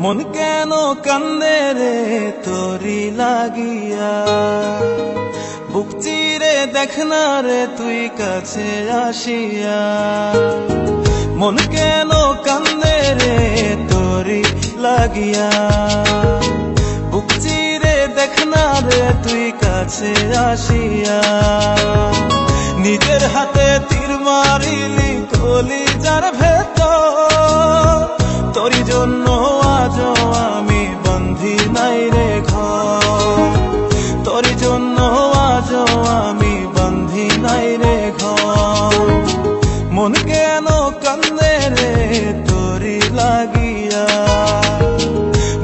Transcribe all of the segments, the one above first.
মন কেন কান্দে রে তোরি লাগিয়া, বুক চিরে দেখ না রে তুই কাছে আসিয়া। মন কেন কান্দে রে তোরি লাগিয়া, বুক চিরে দেখ না রে তুই কাছে আসিয়া। নিজের হাতে তীর মারিলি কলিজার ভেতর, তোরি জন্য আজও আমি বন্ধি নাই রে ঘর, তোরি জন্য আজও আমি বন্ধি নাই রে ঘর। মন কেন কান্দে রে তোরি লাগিয়া,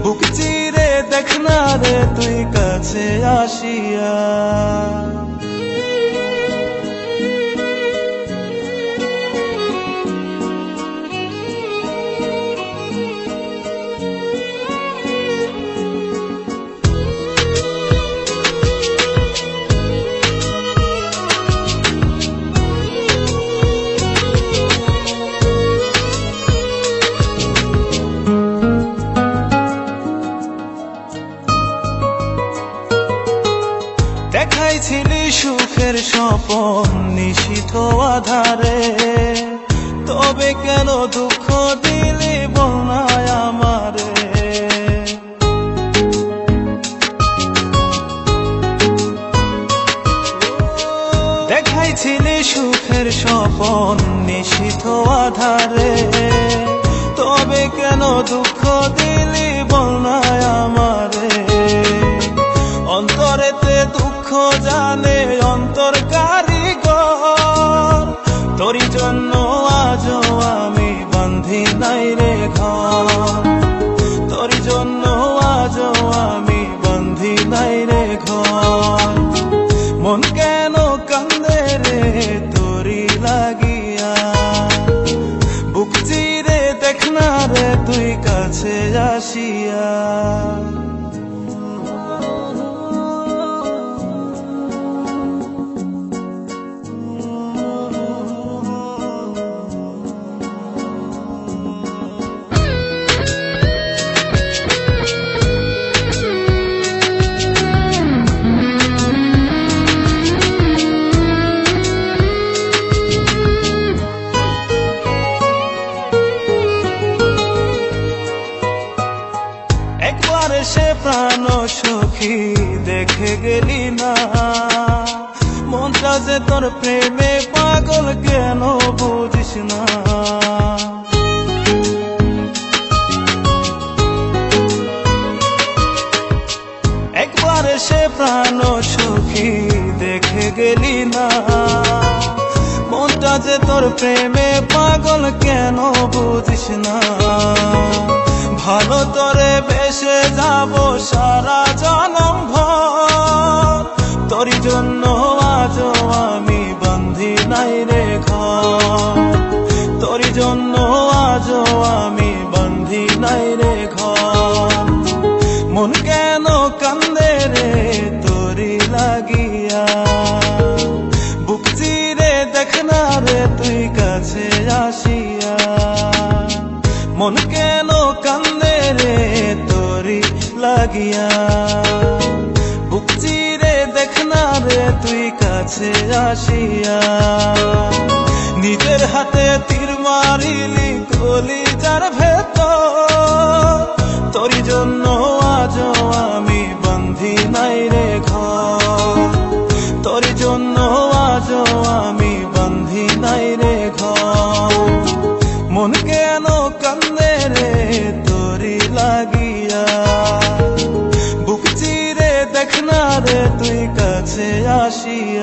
বুক চিরে দেখ না রে তুই কাছে আসিয়া। দেখাইছিলি সুখের স্বপন নিশীথ আধারে, তবে কেন দুঃখ দিলি বল না আমারে। দেখাইছিলি সুখের স্বপন নিশীথ আধারে, তবে কেন দুঃখ দিলি বল না আমারে। অন্তরেতে দুঃখ জানে অন্তর কারিগর, তোরি জন্য আজও আমি বন্ধি নাই রে ঘর, তোরি জন্য আজও আমি বন্ধি নাই রে ঘর। মন কেন কান্দে রে তোরি লাগিয়া, বুক চিরে দেখ না রে তুই কাছে আসিয়া। একবার সে প্রাণ সখী দেখে গেলি না, মনটা যে তোর প্রেমে পাগল কেন বুঝিস না। একবার সে প্রাণ সখী দেখে গেলি না, মনটা যে তোর প্রেমে পাগল কেন বুঝিস না। ভালো তোরে বেসে যাব সারা জনম ভর, তোরি জন্য আজও আমি বন্ধি নাই রে ঘর, তোরি জন্য আজও আমি বন্ধি নাই রে ঘর। মন কেন কান্দে রে তোরি লাগিয়া, বুক চিরে দেখ না রে তুই কাছে আসিয়া। মন কেন কান্দে রে তোরি লাগিয়া, বুক চিরে দেখ না রে তুই কাছে আসিয়া। নিজের হাতে তীর মারিলি কলিজার ভেতর, তোরি জন্য আজও আমি বন্ধি নাই রে ঘর, তোরি জন্য আজও আমি বন্ধি নাই রে ঘর। মন কেন কান্দে রে তোরি লাগিয়া, বুক চিরে দেখ না রে তুই কাছে আসিয়া।